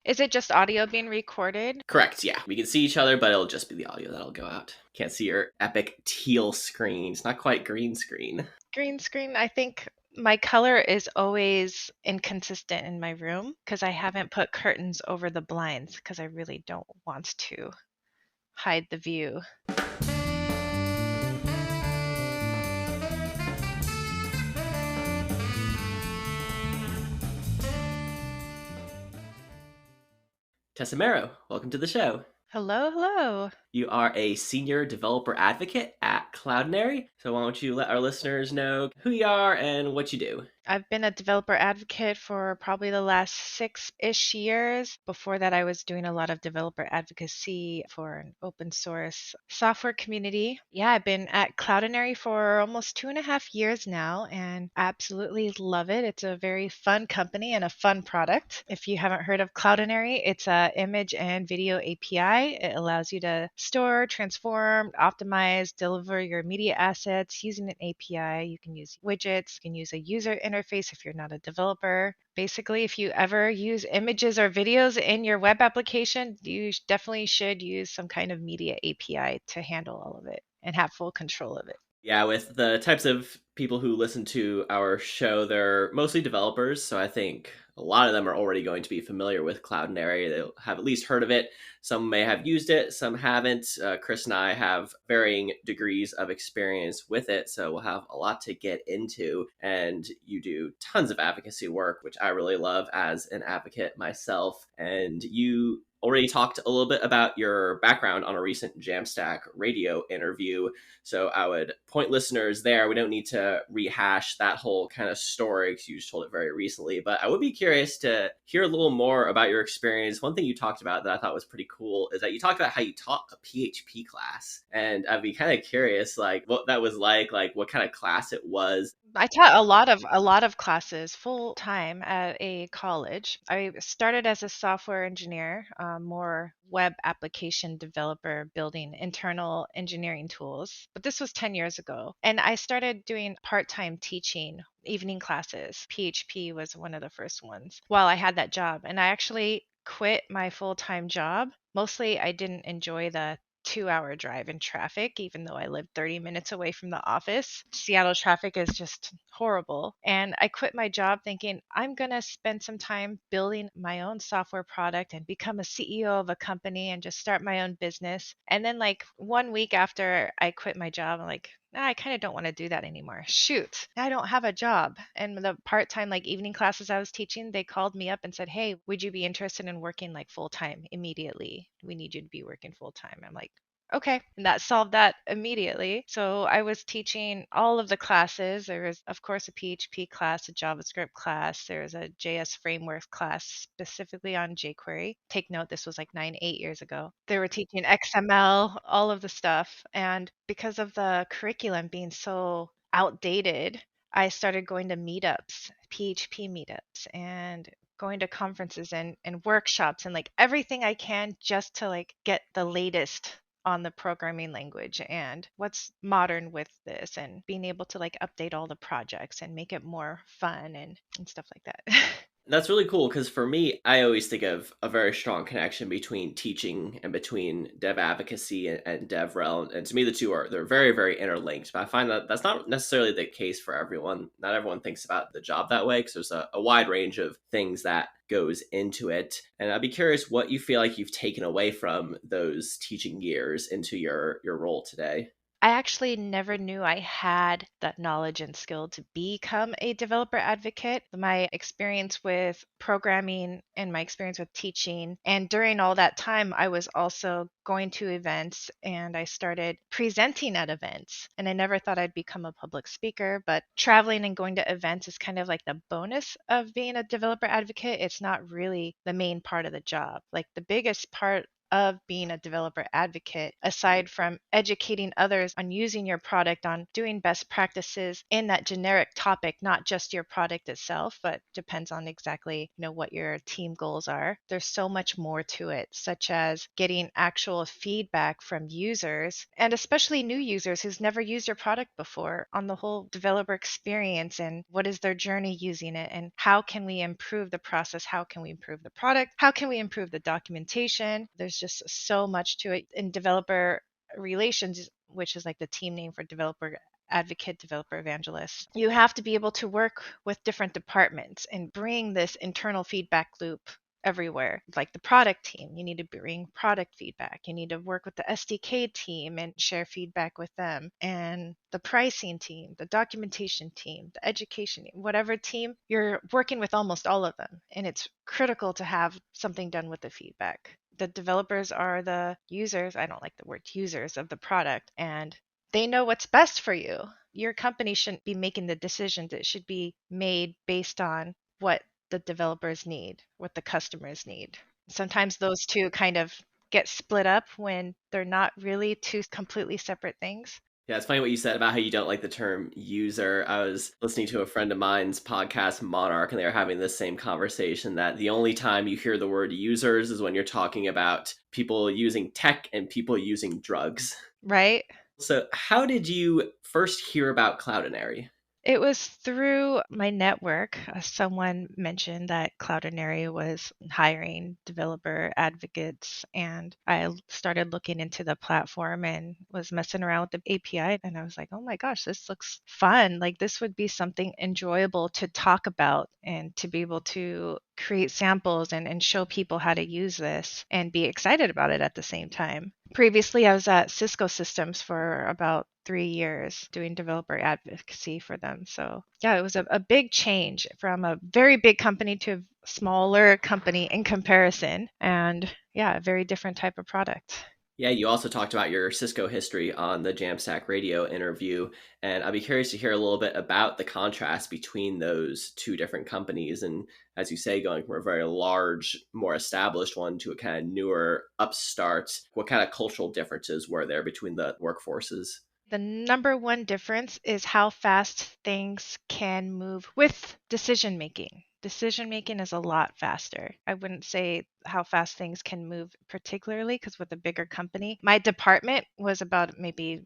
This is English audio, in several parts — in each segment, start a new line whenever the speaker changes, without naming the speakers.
Is it just audio being recorded?
Correct, yeah. We can see each other, but it'll just be the audio that'll go out. Can't see your epic teal screen. It's not quite green screen.
Green screen, I think my color is always inconsistent in my room because I haven't put curtains over the blinds because I really don't want to hide the view.
Tessa Mero, welcome to the show.
Hello, hello.
You are a senior developer advocate at Cloudinary. So why don't you let our listeners know who you are and what you do?
I've been a developer advocate for probably the last 6-ish years. Before that, I was doing a lot of developer advocacy for an open source software community. Yeah, I've been at Cloudinary for almost 2.5 years now and absolutely love it. It's a very fun company and a fun product. If you haven't heard of Cloudinary, it's a image and video API. It allows you to store, transform, optimize, deliver your media assets using an API. You can use widgets, you can use a user interface if you're not a developer. Basically, if you ever use images or videos in your web application, you definitely should use some kind of media API to handle all of it and have full control of it.
Yeah, with the types of people who listen to our show, they're mostly developers. So I think a lot of them are already going to be familiar with Cloudinary. They'll have at least heard of it. Some may have used it, some haven't. Chris and I have varying degrees of experience with it. So we'll have a lot to get into. And you do tons of advocacy work, which I really love as an advocate myself. And you already talked a little bit about your background on a recent Jamstack radio interview. So I would point listeners there. We don't need to rehash that whole kind of story because you just told it very recently. But I would be curious to hear a little more about your experience. One thing you talked about that I thought was pretty cool is that you talked about how you taught a PHP class. And I'd be kind of curious, like what that was like what kind of class it was.
I taught a lot of classes full time at a college. I started as a software engineer, more web application developer, building internal engineering tools. But this was 10 years ago, and I started doing part-time teaching. Evening classes. PHP was one of the first ones while I had that job. And I actually quit my full-time job. Mostly, I didn't enjoy the 2-hour drive in traffic, even though I live 30 minutes away from the office. Seattle traffic is just horrible. And I quit my job thinking I'm going to spend some time building my own software product and become a CEO of a company and just start my own business. And then, like, 1 week after I quit my job, I'm like, "Nah, I kind of don't want to do that anymore. Shoot, I don't have a job." And the part-time like evening classes I was teaching, they called me up and said, "Hey, would you be interested in working like full-time immediately? We need you to be working full-time." I'm like, okay. And that solved that immediately. So I was teaching all of the classes. There was, of course, a PHP class, a JavaScript class. There was a JS frameworks class specifically on jQuery. Take note, this was like 8 years ago. They were teaching XML, all of the stuff. And because of the curriculum being so outdated, I started going to meetups, PHP meetups, and going to conferences and workshops and like everything I can just to like get the latest on the programming language and what's modern with this and being able to like update all the projects and make it more fun and stuff like that.
That's really cool because for me, I always think of a very strong connection between teaching and between dev advocacy and DevRel. And to me, the two are they're very, very interlinked. But I find that that's not necessarily the case for everyone. Not everyone thinks about the job that way because there's a wide range of things that goes into it. And I'd be curious what you feel like you've taken away from those teaching years into your role today.
I actually never knew I had that knowledge and skill to become a developer advocate. My experience with programming and my experience with teaching, and during all that time, I was also going to events and I started presenting at events. And I never thought I'd become a public speaker, but traveling and going to events is kind of like the bonus of being a developer advocate. It's not really the main part of the job. Like the biggest part of being a developer advocate, aside from educating others on using your product, on doing best practices in that generic topic, not just your product itself, but depends on exactly, what your team goals are. There's so much more to it, such as getting actual feedback from users, and especially new users who's never used your product before, on the whole developer experience and what is their journey using it, and how can we improve the process, how can we improve the product, how can we improve the documentation. There's just so much to it. In developer relations, which is like the team name for developer advocate, developer evangelist, you have to be able to work with different departments and bring this internal feedback loop everywhere. Like the product team, you need to bring product feedback. You need to work with the SDK team and share feedback with them. And the pricing team, the documentation team, the education team, whatever team, you're working with almost all of them. And it's critical to have something done with the feedback. The developers are the users, I don't like the word users, of the product, and they know what's best for you. Your company shouldn't be making the decisions. It should be made based on what the developers need, what the customers need. Sometimes those two kind of get split up when they're not really two completely separate things.
Yeah, it's funny what you said about how you don't like the term user. I was listening to a friend of mine's podcast, Monarch, and they were having this same conversation that the only time you hear the word users is when you're talking about people using tech and people using drugs.
Right?
So, how did you first hear about Cloudinary?
It was through my network. Someone mentioned that Cloudinary was hiring developer advocates, and I started looking into the platform and was messing around with the API. And I was like, oh my gosh, this looks fun. Like, this would be something enjoyable to talk about and to be able to create samples and show people how to use this and be excited about it at the same time. Previously, I was at Cisco Systems for about 3 years doing developer advocacy for them. So, yeah, it was a big change from a very big company to a smaller company in comparison. And yeah, a very different type of product.
Yeah, you also talked about your Cisco history on the Jamstack Radio interview, and I'd be curious to hear a little bit about the contrast between those two different companies. And as you say, going from a very large, more established one to a kind of newer upstart, what kind of cultural differences were there between the workforces?
The number one difference is how fast things can move with decision making. Decision making is a lot faster. I wouldn't say how fast things can move, particularly because with a bigger company, my department was about maybe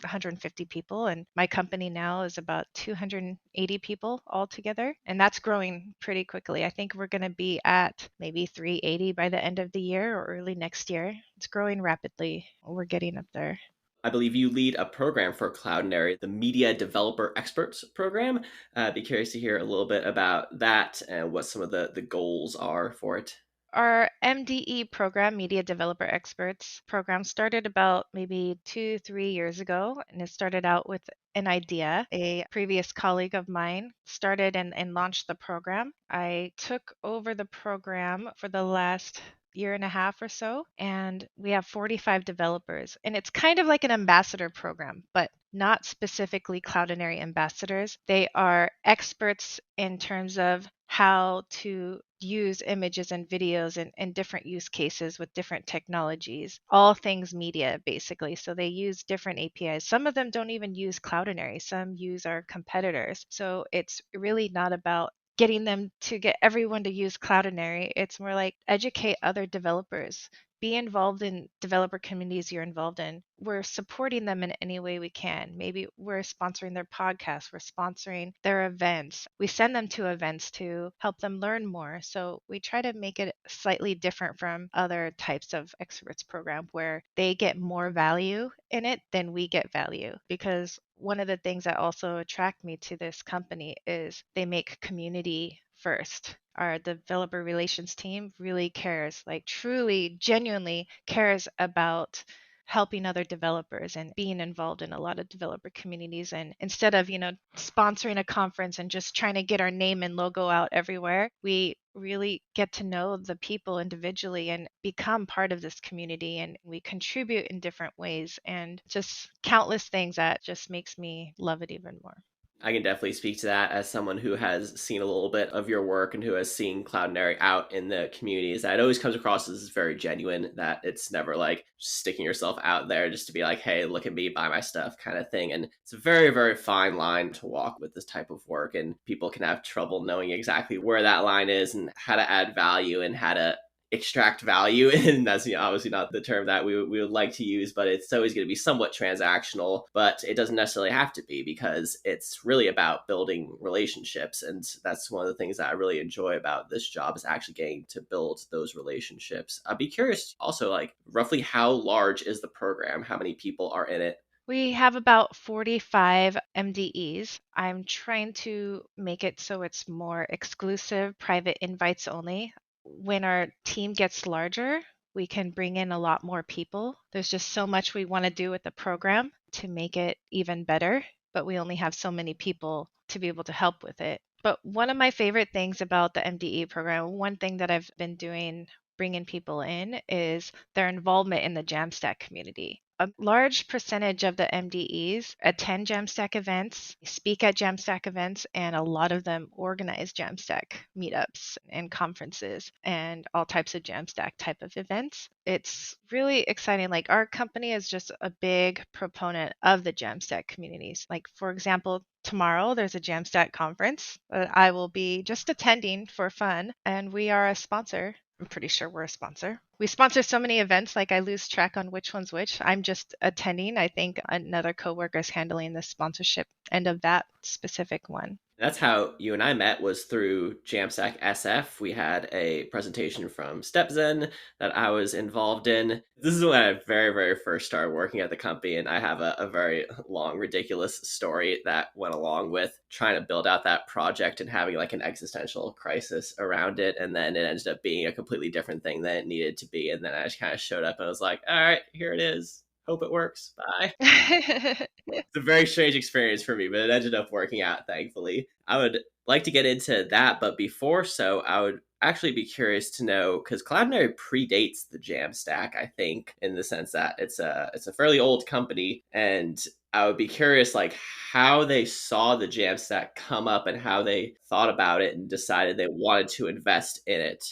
150 people, and my company now is about 280 people altogether, and that's growing pretty quickly. I think we're going to be at maybe 380 by the end of the year or early next year. It's growing rapidly. We're getting up there.
I believe you lead a program for Cloudinary, the Media Developer Experts program. I'd be curious to hear a little bit about that and what some of the goals are for it.
Our MDE program, Media Developer Experts program, started about maybe 2, 3 years ago. And it started out with an idea. A previous colleague of mine started and launched the program. I took over the program for the last year and a half or so, and we have 45 developers. And it's kind of like an ambassador program, but not specifically Cloudinary ambassadors. They are experts in terms of how to use images and videos in different use cases with different technologies, all things media, basically. So they use different APIs. Some of them don't even use Cloudinary, some use our competitors. So it's really not about getting them to get everyone to use Cloudinary. It's more like educate other developers. Be involved in developer communities you're involved in. We're supporting them in any way we can. Maybe we're sponsoring their podcasts, we're sponsoring their events. We send them to events to help them learn more. So we try to make it slightly different from other types of experts program where they get more value in it than we get value. Because one of the things that also attract me to this company is they make community first. Our developer relations team really cares, like truly, genuinely cares about helping other developers and being involved in a lot of developer communities. And instead of, sponsoring a conference and just trying to get our name and logo out everywhere, we really get to know the people individually and become part of this community, and we contribute in different ways, and just countless things that just makes me love it even more.
I can definitely speak to that as someone who has seen a little bit of your work and who has seen Cloudinary out in the communities. That it always comes across as very genuine, that it's never like sticking yourself out there just to be like, hey, look at me, buy my stuff kind of thing. And it's a very, very fine line to walk with this type of work. And people can have trouble knowing exactly where that line is and how to add value and how to extract value. And that's, obviously not the term that we would like to use, but it's always going to be somewhat transactional. But it doesn't necessarily have to be, because it's really about building relationships. And that's one of the things that I really enjoy about this job, is actually getting to build those relationships. I'd be curious also, like, roughly how large is the program? How many people are in it?
We have about 45 MDEs. I'm trying to make it so it's more exclusive, private invites only. When our team gets larger, we can bring in a lot more people. There's just so much we want to do with the program to make it even better, but we only have so many people to be able to help with it. But one of my favorite things about the MDE program, one thing that I've been doing bringing people in, is their involvement in the Jamstack community. A large percentage of the MDEs attend Jamstack events, speak at Jamstack events, and a lot of them organize Jamstack meetups and conferences and all types of Jamstack type of events. It's really exciting. Like, our company is just a big proponent of the Jamstack communities. Like, for example, tomorrow there's a Jamstack conference that I will be just attending for fun, and we are a sponsor. I'm pretty sure we're a sponsor. We sponsor so many events, like I lose track on which one's which. I'm just attending. I think another coworker is handling the sponsorship end of that specific one.
That's how you and I met, was through Jamstack SF. We had a presentation from StepZen that I was involved in. This is when I very, very first started working at the company, and I have a very long, ridiculous story that went along with trying to build out that project and having like an existential crisis around it. And then it ended up being a completely different thing than it needed to be. And then I just kind of showed up and was like, all right, here it is. Hope it works. Bye. It's a very strange experience for me, but it ended up working out, thankfully. I would like to get into that, but before so, I would actually be curious to know, because Cloudinary predates the Jamstack, I think, in the sense that it's a fairly old company, and I would be curious, like, how they saw the Jamstack come up and how they thought about it and decided they wanted to invest in it.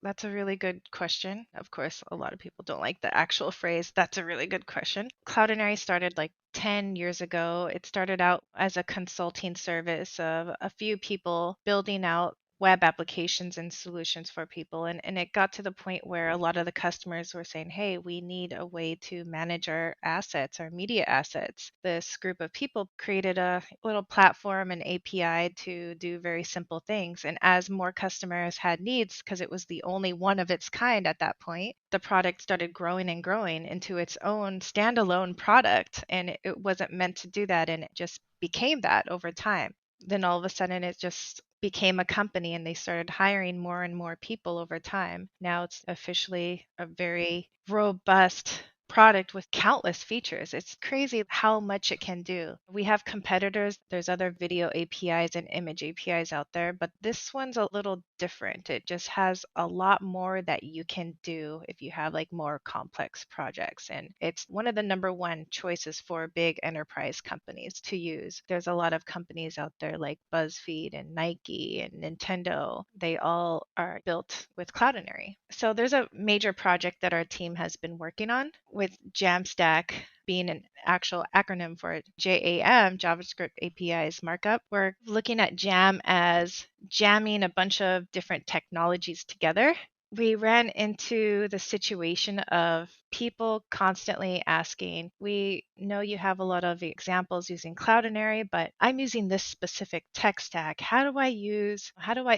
That's a really good question. Of course, a lot of people don't like the actual phrase. That's a really good question. Cloudinary started like 10 years ago. It started out as a consulting service of a few people building out web applications and solutions for people. And it got to the point where a lot of the customers were saying, hey, we need a way to manage our assets, our media assets. This group of people created a little platform and API to do very simple things. And as more customers had needs, because it was the only one of its kind at that point, the product started growing and growing into its own standalone product. And it wasn't meant to do that. And it just became that over time. Then all of a sudden it just became a company and they started hiring more and more people over time. Now it's officially a very robust product with countless features. It's crazy how much it can do. We have competitors, there's other video APIs and image APIs out there, but this one's a little different. It just has a lot more that you can do if you have like more complex projects. And it's one of the number one choices for big enterprise companies to use. There's a lot of companies out there like BuzzFeed and Nike and Nintendo. They all are built with Cloudinary. So there's a major project that our team has been working on with Jamstack being an actual acronym for JAM, JavaScript APIs markup. We're looking at Jam as jamming a bunch of different technologies together. We ran into the situation of people constantly asking, we know you have a lot of examples using Cloudinary, but I'm using this specific tech stack. How do I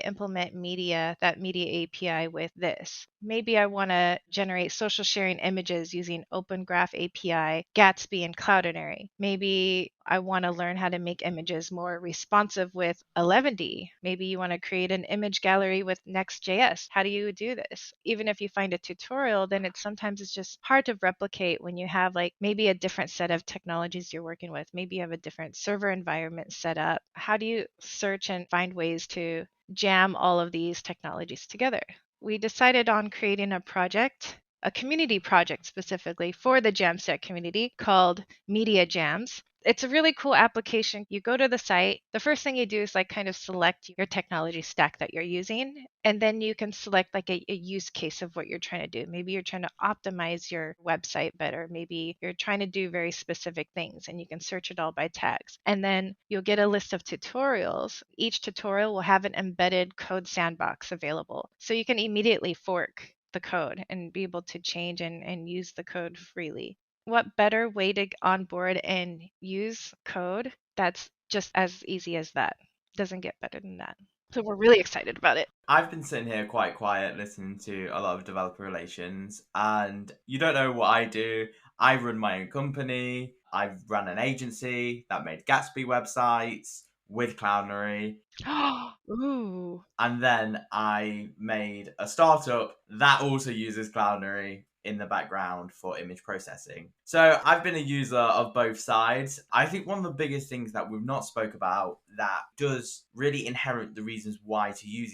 implement that media API with this? Maybe I want to generate social sharing images using Open Graph API, Gatsby, and Cloudinary. Maybe I want to learn how to make images more responsive with 11D. Maybe you want to create an image gallery with Next.js. How do you do this? Even if you find a tutorial, then it's just hard to replicate when you have like maybe a different set of technologies you're working with. Maybe you have a different server environment set up. How do you search and find ways to jam all of these technologies together? We decided on creating a community project specifically for the Jamstack community called Media Jams. It's a really cool application. You go to the site. The first thing you do is like kind of select your technology stack that you're using. And then you can select like a use case of what you're trying to do. Maybe you're trying to optimize your website better. Maybe you're trying to do very specific things and you can search it all by tags. And then you'll get a list of tutorials. Each tutorial will have an embedded code sandbox available. So you can immediately fork the code and be able to change and use the code freely. What better way to onboard and use code that's just as easy as that? Doesn't get better than that. So we're really excited about it.
I've been sitting here quite quiet listening to a lot of developer relations, and you don't know what I do. I run my own company. I've run an agency that made Gatsby websites with Cloudinary.
Ooh.
And then I made a startup that also uses Cloudinary in the background for image processing. So I've been a user of both sides. I think one of the biggest things that we've not spoke about that does really inherit the reasons why to use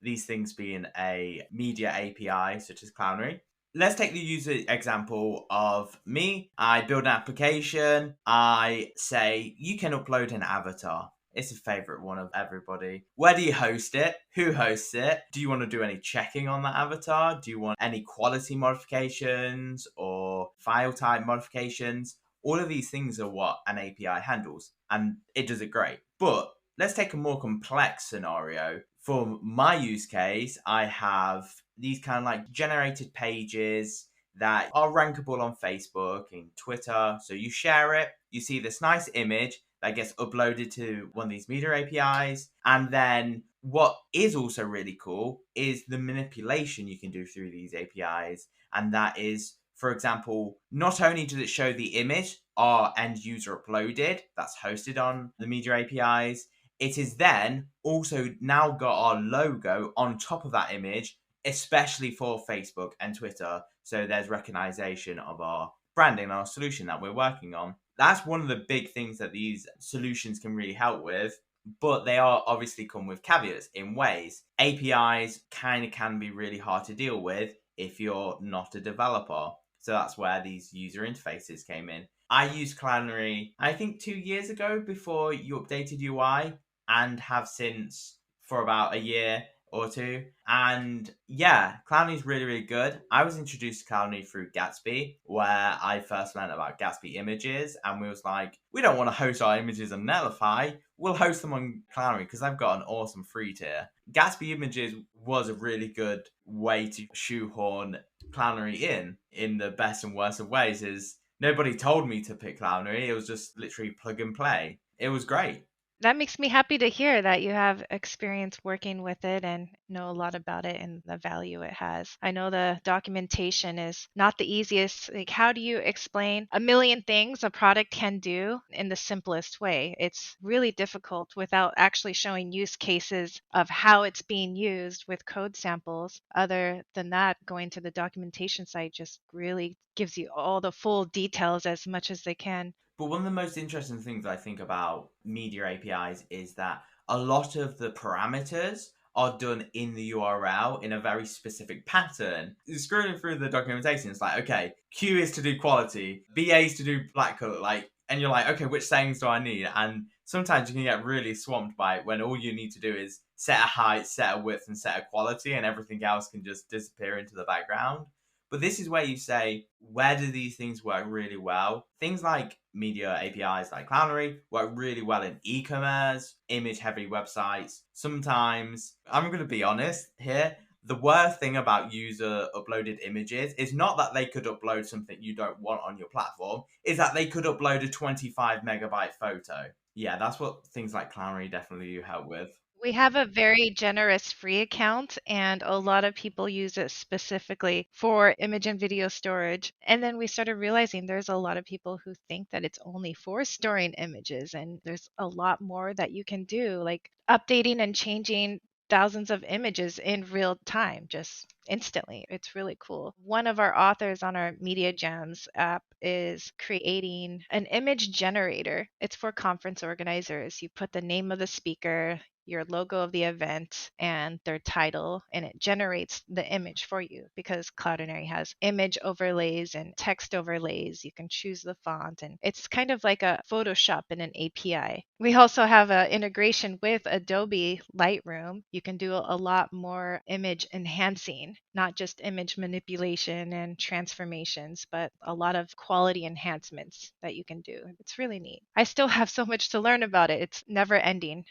these things being a media API such as Cloudinary. Let's take the user example of me. I build an application. I say you can upload an avatar. It's a favorite one of everybody. Where do you host it? Who hosts it? Do you want to do any checking on that avatar? Do you want any quality modifications or file type modifications? All of these things are what an API handles, and it does it great. But let's take a more complex scenario. For my use case, I have these kind of like generated pages that are rankable on Facebook and Twitter. So you share it, you see this nice image that gets uploaded to one of these media APIs. And then what is also really cool is the manipulation you can do through these APIs. And that is, for example, not only does it show the image our end user uploaded that's hosted on the media APIs, it is then also now got our logo on top of that image, especially for Facebook and Twitter. So there's recognition of our branding and our solution that we're working on. That's one of the big things that these solutions can really help with. But they are obviously come with caveats in ways. APIs kind of can be really hard to deal with if you're not a developer. So that's where these user interfaces came in. I used Cloudinary, I think 2 years ago before you updated UI, and have since for about a year or two. And yeah, Cloudinary is really, really good. I was introduced to Cloudinary through Gatsby, where I first learned about Gatsby images, and we was like, we don't want to host our images on Netlify. We'll host them on Cloudinary because I've got an awesome free tier. Gatsby images was a really good way to shoehorn Cloudinary in the best and worst of ways. Is nobody told me to pick Cloudinary. It was just literally plug and play. It was great.
That makes me happy to hear that you have experience working with it and know a lot about it and the value it has. I know the documentation is not the easiest. Like, how do you explain a million things a product can do in the simplest way? It's really difficult without actually showing use cases of how it's being used with code samples. Other than that, going to the documentation site just really gives you all the full details as much as they can.
But one of the most interesting things I think about media APIs is that a lot of the parameters are done in the URL in a very specific pattern. Scrolling through the documentation, it's like, okay, Q is to do quality, BA is to do black color, like, and you're like, okay, which settings do I need? And sometimes you can get really swamped by it when all you need to do is set a height, set a width, and set a quality, and everything else can just disappear into the background. But this is where you say, where do these things work really well? Things like media APIs like Cloudinary work really well in e-commerce, image-heavy websites. Sometimes, I'm going to be honest here, the worst thing about user uploaded images is not that they could upload something you don't want on your platform, is that they could upload a 25 megabyte photo. Yeah, that's what things like Cloudinary definitely do help with.
We have a very generous free account, and a lot of people use it specifically for image and video storage. And then we started realizing there's a lot of people who think that it's only for storing images, and there's a lot more that you can do, like updating and changing thousands of images in real time, just instantly. It's really cool. One of our authors on our Media Jams app is creating an image generator. It's for conference organizers. You put the name of the speaker, your logo of the event and their title, and it generates the image for you because Cloudinary has image overlays and text overlays. You can choose the font, and it's kind of like a Photoshop in an API. We also have an integration with Adobe Lightroom. You can do a lot more image enhancing, not just image manipulation and transformations, but a lot of quality enhancements that you can do. It's really neat. I still have so much to learn about it. It's never ending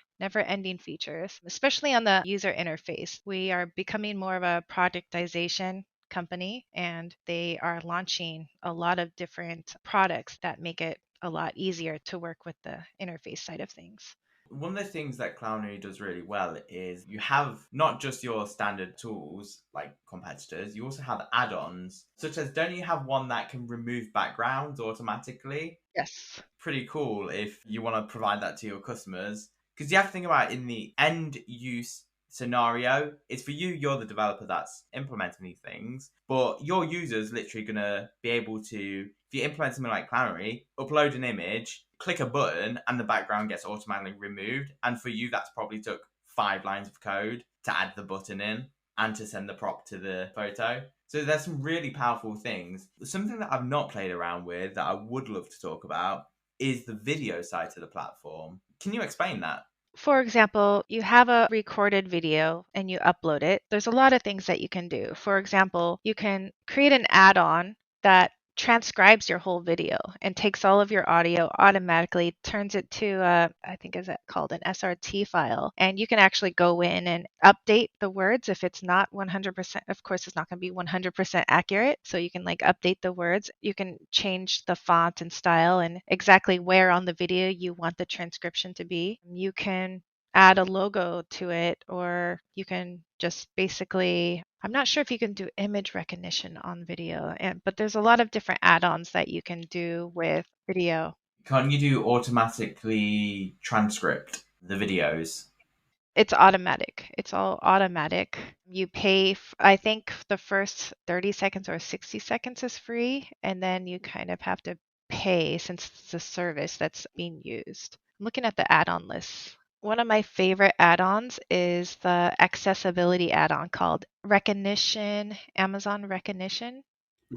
features, especially on the user interface. We are becoming more of a productization company, and they are launching a lot of different products that make it a lot easier to work with the interface side of things.
One of the things that Cloudinary does really well is you have not just your standard tools like competitors, you also have add-ons, such as, don't you have one that can remove backgrounds automatically?
Yes.
Pretty cool if you want to provide that to your customers. Because you have to think about it in the end use scenario. It's for you, you're the developer that's implementing these things, but your user's literally going to be able to, if you implement something like Cloudinary, upload an image, click a button, and the background gets automatically removed. And for you, that's probably took 5 lines of code to add the button in and to send the prop to the photo. So there's some really powerful things. Something that I've not played around with that I would love to talk about is the video side of the platform. Can you explain that?
For example, you have a recorded video and you upload it. There's a lot of things that you can do. For example, you can create an add on that transcribes your whole video and takes all of your audio automatically, turns it to I think is it called an SRT file, and you can actually go in and update the words if it's not 100%. Of course, it's not going to be 100% accurate, so you can like update the words. You can change the font and style and exactly where on the video you want the transcription to be. You can add a logo to it, or you can just basically, I'm not sure if you can do image recognition on video, but there's a lot of different add-ons that you can do with video.
Can't you do automatically transcript the videos?
It's automatic. It's all automatic. You pay, I think the first 30 seconds or 60 seconds is free, and then you kind of have to pay since it's a service that's being used. I'm looking at the add-on list. One of my favorite add-ons is the accessibility add-on called Recognition, Amazon Recognition.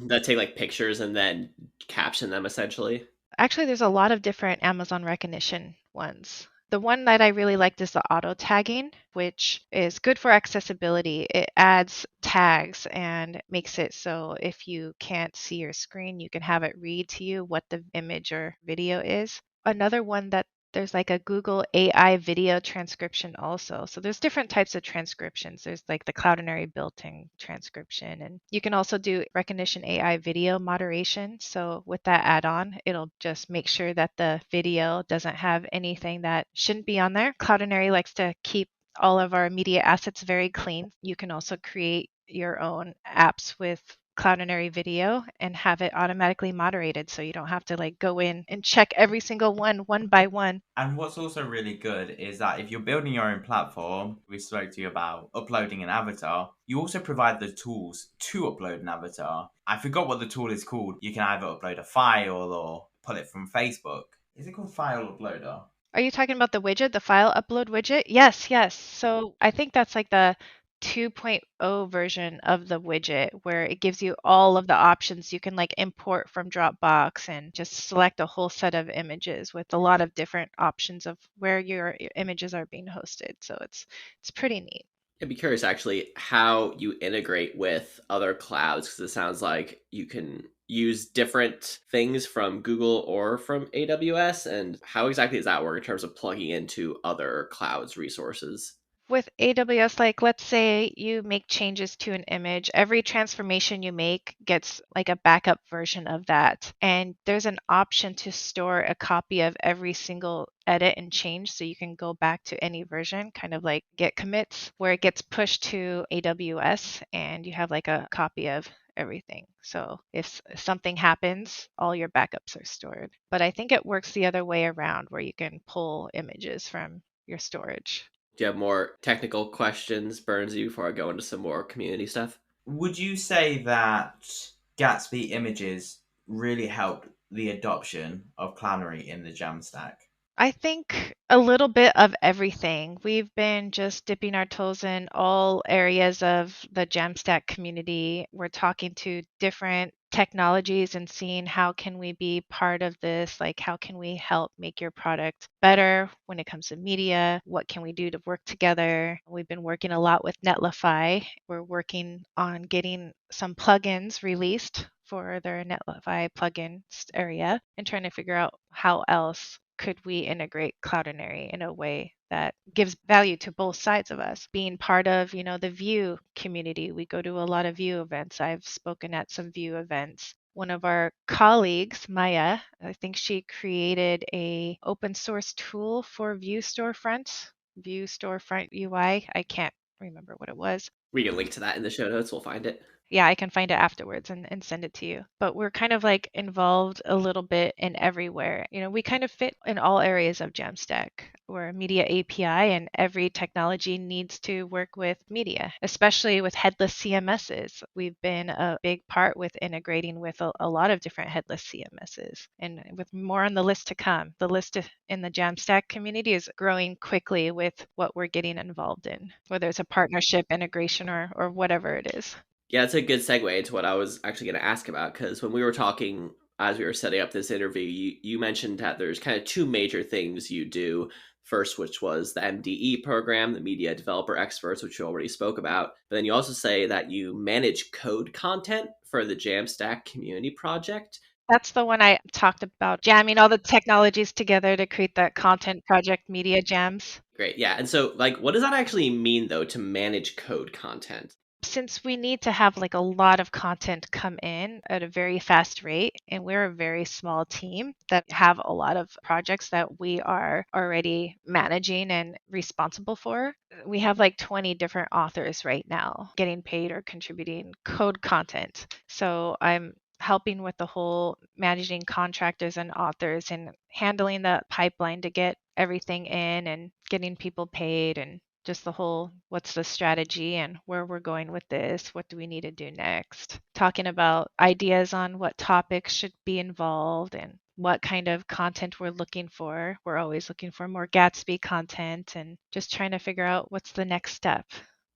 That take like pictures and then caption them essentially.
Actually, there's a lot of different Amazon Recognition ones. The one that I really liked is the auto tagging, which is good for accessibility. It adds tags and makes it so if you can't see your screen, you can have it read to you what the image or video is. Another one that there's like a Google AI video transcription also. So there's different types of transcriptions. There's like the Cloudinary built-in transcription, and you can also do recognition AI video moderation. So with that add-on, it'll just make sure that the video doesn't have anything that shouldn't be on there. Cloudinary likes to keep all of our media assets very clean. You can also create your own apps with Cloudinary video and have it automatically moderated so you don't have to like go in and check every single one by one.
And what's also really good is that if you're building your own platform, we spoke to you about uploading an avatar, you also provide the tools to upload an avatar. I forgot what the tool is called. You can either upload a file or pull it from Facebook. Is it called File Uploader?
Are you talking about the widget, the file upload widget? Yes, yes. So I think that's like the 2.0 version of the widget where it gives you all of the options. You can like import from Dropbox and just select a whole set of images with a lot of different options of where your images are being hosted. So it's pretty neat.
I'd be curious actually how you integrate with other clouds because it sounds like you can use different things from Google or from AWS. And how exactly does that work in terms of plugging into other clouds resources?
With AWS, like let's say you make changes to an image, every transformation you make gets like a backup version of that. And there's an option to store a copy of every single edit and change so you can go back to any version, kind of like Git commits, where it gets pushed to AWS and you have like a copy of everything. So if something happens, all your backups are stored. But I think it works the other way around where you can pull images from your storage.
Do you have more technical questions, Burnsy, before I go into some more community stuff?
Would you say that Gatsby images really helped the adoption of Cloudinary in the Jamstack?
I think a little bit of everything. We've been just dipping our toes in all areas of the Jamstack community. We're talking to different technologies and seeing how can we be part of this, like how can we help make your product better when it comes to media? What can we do to work together? We've been working a lot with Netlify. We're working on getting some plugins released for their Netlify plugins area and trying to figure out how else could we integrate Cloudinary in a way that gives value to both sides of us. Being part of, the Vue community, we go to a lot of Vue events. I've spoken at some Vue events. One of our colleagues, Maya, I think she created a open source tool for Vue storefront, Vue storefront UI. I can't remember what it was.
We can link to that in the show notes. We'll find it.
Yeah, I can find it afterwards and send it to you. But we're kind of like involved a little bit in everywhere. We kind of fit in all areas of Jamstack. We're a media API, and every technology needs to work with media, especially with headless CMSs. We've been a big part with integrating with a lot of different headless CMSs, and with more on the list to come. The list in the Jamstack community is growing quickly with what we're getting involved in, whether it's a partnership, integration, or whatever it is.
Yeah, it's a good segue into what I was actually going to ask about, because when we were talking as we were setting up this interview, you mentioned that there's kind of two major things you do. First, which was the MDE program, the Media Developer Experts, which you already spoke about. But then you also say that you manage code content for the Jamstack Community Project.
That's the one I talked about, jamming all the technologies together to create that content project media jams.
Great, yeah. And so, what does that actually mean, though, to manage code content?
Since we need to have like a lot of content come in at a very fast rate, and we're a very small team that have a lot of projects that we are already managing and responsible for, we have like 20 different authors right now getting paid or contributing code content. So I'm helping with the whole managing contractors and authors and handling the pipeline to get everything in and getting people paid, and just the whole what's the strategy and where we're going with this, what do we need to do next, talking about ideas on what topics should be involved and what kind of content we're looking for. We're always looking for more Gatsby content and just trying to figure out what's the next step.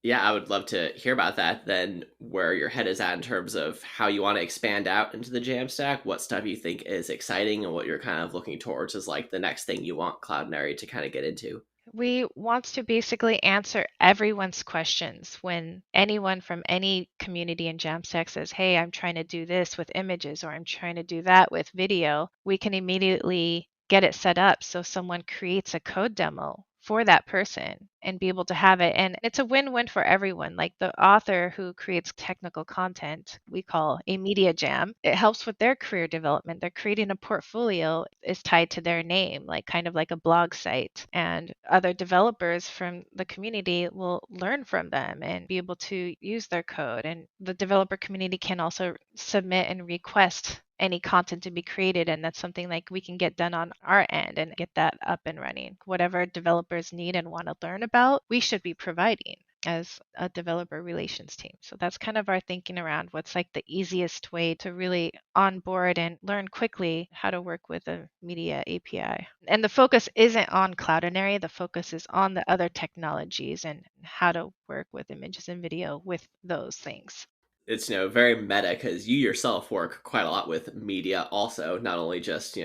Yeah, I would love to hear about that. Then, where your head is at in terms of how you want to expand out into the Jamstack, what stuff you think is exciting, and what you're kind of looking towards is like the next thing you want Cloudinary to kind of get into.
We want to basically answer everyone's questions. When anyone from any community in Jamstack says, hey, I'm trying to do this with images or I'm trying to do that with video, we can immediately get it set up so someone creates a code demo for that person and be able to have it. And it's a win-win for everyone. Like the author who creates technical content, we call a media jam. It helps with their career development. They're creating a portfolio is tied to their name, like kind of like a blog site. And other developers from the community will learn from them and be able to use their code. And the developer community can also submit and request any content to be created, and that's something like we can get done on our end and get that up and running. Whatever developers need and want to learn about, we should be providing as a developer relations team. So that's kind of our thinking around what's like the easiest way to really onboard and learn quickly how to work with a media API. And the focus isn't on Cloudinary, the focus is on the other technologies and how to work with images and video with those things.
It's very meta, because you yourself work quite a lot with media also, not only just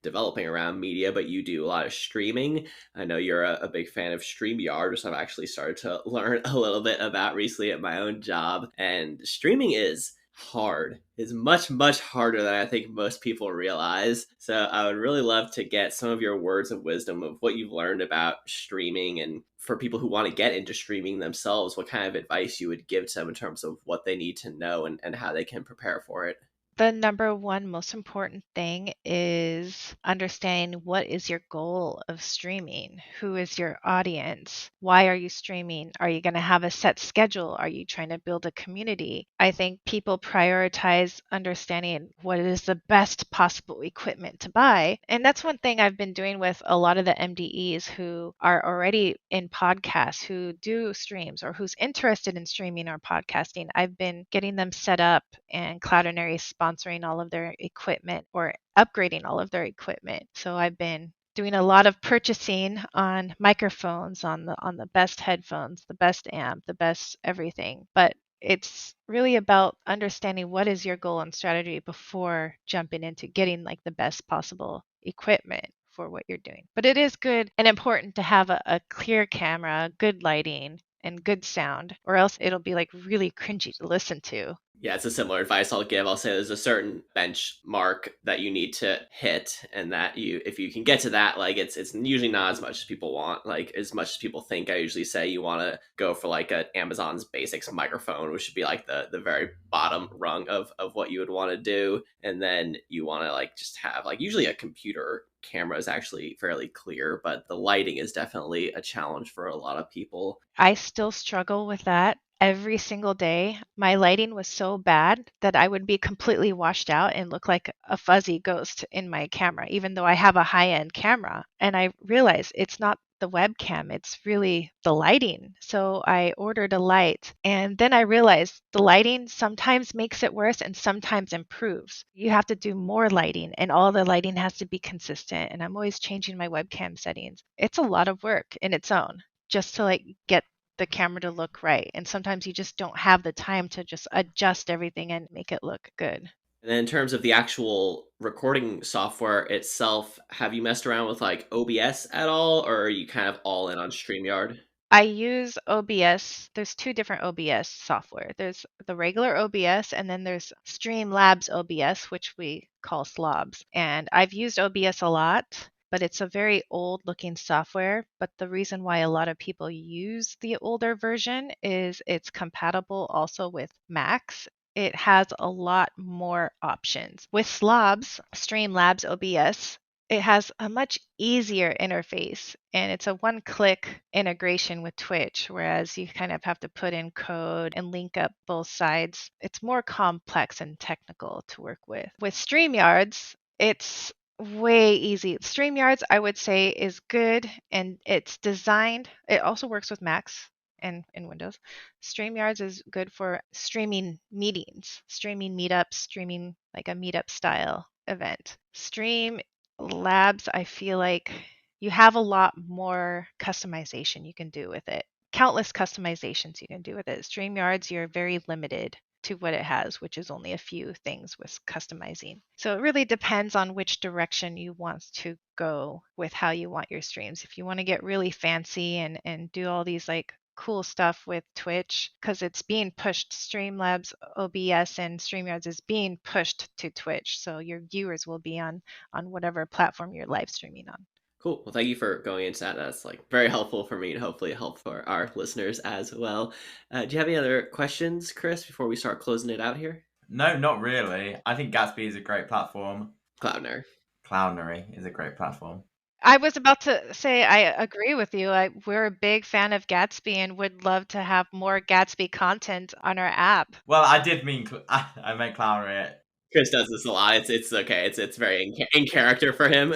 developing around media, but you do a lot of streaming. I know you're a big fan of StreamYard, which I've actually started to learn a little bit about recently at my own job. And streaming is hard. It's much harder than I think most people realize. So I would really love to get some of your words of wisdom of what you've learned about streaming, and for people who want to get into streaming themselves, what kind of advice you would give to them in terms of what they need to know and how they can prepare for it.
The number one most important thing is understanding what is your goal of streaming? Who is your audience? Why are you streaming? Are you going to have a set schedule? Are you trying to build a community? I think people prioritize understanding what is the best possible equipment to buy. And that's one thing I've been doing with a lot of the MDEs who are already in podcasts, who do streams, or who's interested in streaming or podcasting. I've been getting them set up, and Cloudinary sponsoring all of their equipment or upgrading all of their equipment. So I've been doing a lot of purchasing on microphones, on the best headphones, the best amp, the best everything. But it's really about understanding what is your goal and strategy before jumping into getting like the best possible equipment for what you're doing. But it is good and important to have a clear camera, good lighting, and good sound, or else it'll be like really cringy to listen to.
Yeah, it's a similar advice I'll give. I'll say there's a certain benchmark that you need to hit, and that if you can get to that, like it's usually not as much as people want, like as much as people think. I usually say you want to go for like a Amazon's Basics microphone, which should be like the very bottom rung of what you would want to do, and then you want to like just have like usually a computer camera is actually fairly clear, but the lighting is definitely a challenge for a lot of people.
I still struggle with that every single day. My lighting was so bad that I would be completely washed out and look like a fuzzy ghost in my camera, even though I have a high end camera. And I realized it's not the webcam, it's really the lighting. So I ordered a light, and then I realized the lighting sometimes makes it worse and sometimes improves. You have to do more lighting, and all the lighting has to be consistent. And I'm always changing my webcam settings. It's a lot of work in its own just to like get the camera to look right. And sometimes you just don't have the time to just adjust everything and make it look good.
And then in terms of the actual recording software itself, have you messed around with like OBS at all, or are you kind of all in on StreamYard?
I use OBS. There's two different OBS software. There's the regular OBS, and then there's Streamlabs OBS, which we call Slobs. And I've used OBS a lot, but it's a very old looking software. But the reason why a lot of people use the older version is it's compatible also with Macs. It has a lot more options. With Slobs, Streamlabs OBS, it has a much easier interface, and it's a one click integration with Twitch, whereas you kind of have to put in code and link up both sides. It's more complex and technical to work with. With StreamYards, it's way easy. StreamYards, I would say, is good, and it's designed, it also works with Macs and in Windows. StreamYards is good for streaming meetings, streaming meetups, streaming like a meetup style event. Stream Labs, I feel like you have a lot more customization you can do with it. Countless customizations you can do with it. StreamYards, you're very limited to what it has, which is only a few things with customizing. So it really depends on which direction you want to go with how you want your streams. If you want to get really fancy and do all these like cool stuff with Twitch, because it's being pushed. Streamlabs OBS and StreamYards is being pushed to Twitch, so your viewers will be on whatever platform you're live streaming on.
Cool. Well, thank you for going into that. That's like very helpful for me and hopefully help for our listeners as well. Do you have any other questions, Chris, before we start closing it out here?
No, not really. I think Gatsby is a great platform.
Cloudinary.
Cloudinary is a great platform.
I was about to say I agree with you. We're a big fan of Gatsby and would love to have more Gatsby content on our app.
Well, I did mean I meant Cloudinary.
Chris does this a lot. It's okay. It's very in character for him.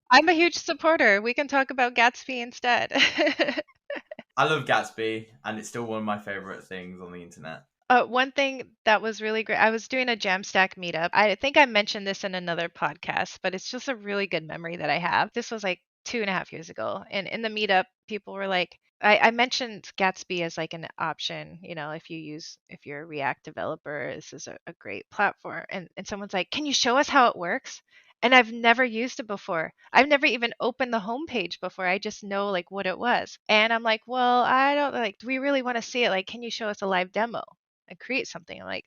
I'm a huge supporter. We can talk about Gatsby instead.
I love Gatsby, and it's still one of my favorite things on the internet.
One thing that was really great, I was doing a Jamstack meetup. I think I mentioned this in another podcast, but it's just a really good memory that I have. This was like 2.5 years ago. And in the meetup, people were like, I mentioned Gatsby as like an option, if you're a React developer, this is a great platform. And someone's like, can you show us how it works? And I've never used it before. I've never even opened the homepage before. I just know like what it was. And I'm like, well, I don't like, do we really want to see it? Like, can you show us a live demo and create something? I'm like,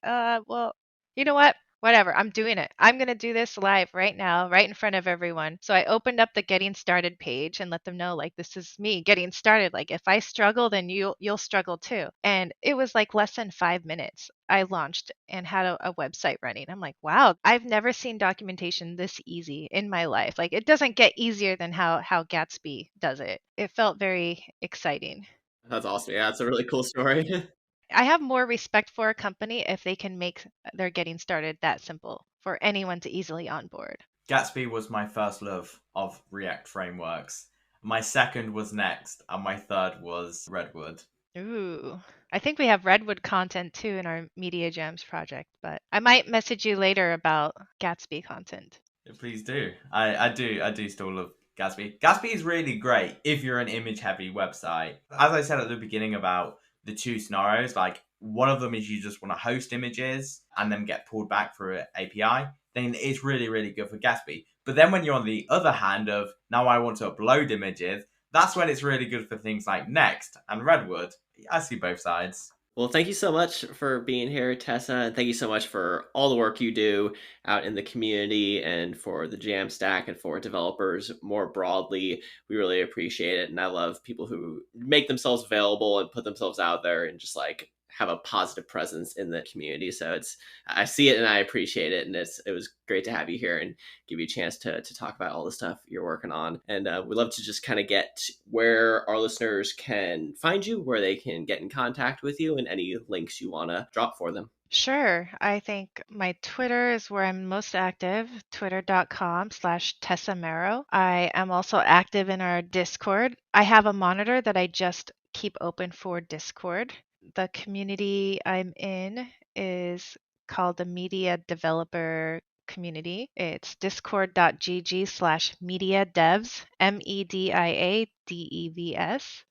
well, you know what? Whatever, I'm doing it. I'm going to do this live right now, right in front of everyone. So I opened up the getting started page and let them know like this is me getting started. Like if I struggle, then you'll struggle too. And it was like less than 5 minutes. I launched and had a website running. I'm like, wow, I've never seen documentation this easy in my life. Like it doesn't get easier than how Gatsby does it. It felt very exciting.
That's awesome. Yeah, that's a really cool story.
I have more respect for a company if they can make their getting started that simple for anyone to easily onboard.
Gatsby was my first love of React frameworks. My second was Next, and my third was Redwood.
Ooh, I think we have Redwood content too in our Media Jams project, but I might message you later about Gatsby content.
Please do. I do still love Gatsby. Gatsby is really great if you're an image-heavy website. As I said at the beginning about the two scenarios, like one of them is you just want to host images and then get pulled back through an API, then it's really, really good for Gatsby. But then when you're on the other hand of, now I want to upload images, that's when it's really good for things like Next and Redwood. I see both sides.
Well, thank you so much for being here, Tessa, and thank you so much for all the work you do out in the community and for the Jamstack and for developers more broadly. We really appreciate it, and I love people who make themselves available and put themselves out there and just like have a positive presence in the community. So I see it and I appreciate it, and it was great to have you here and give you a chance to talk about all the stuff you're working on. And we'd love to just kind of get where our listeners can find you, where they can get in contact with you, and any links you want to drop for them.
Sure. I think my Twitter is where I'm most active, twitter.com/Tessa Mero. I am also active in our Discord. I have a monitor that I just keep open for Discord. The community I'm in is called the Media Developer Community. It's discord.gg/media devs, MEDIADEVS,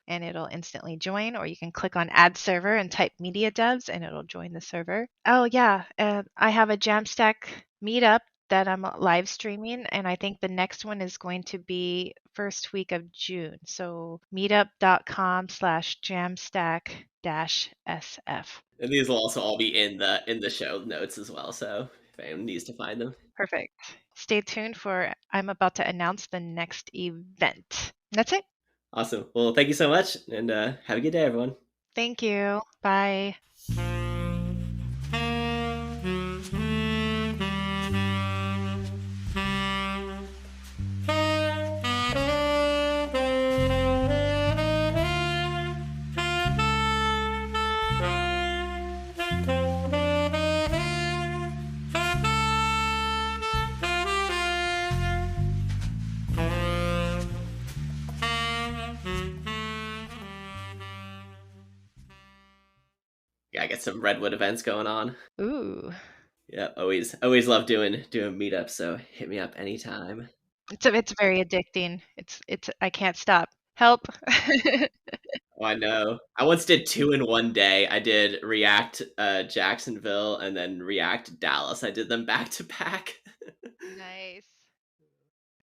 and it'll instantly join, or you can click on add server and type media devs and it'll join the server. Oh, yeah, I have a Jamstack meetup that I'm live streaming, and I think the next one is going to be first week of June. So meetup.com/jamstack-SF.
And these will also all be in the show notes as well. So if anyone needs to find them.
Perfect. Stay tuned for I'm about to announce the next event. That's it.
Awesome. Well, thank you so much, and have a good day, everyone.
Thank you. Bye.
Yeah, I get some Redwood events going on.
Ooh.
Yeah, always love doing meetups. So hit me up anytime.
It's very addicting. It's I can't stop. Help.
Oh, I know. I once did 2 in one day. I did React Jacksonville and then React Dallas. I did them back to back.
Nice.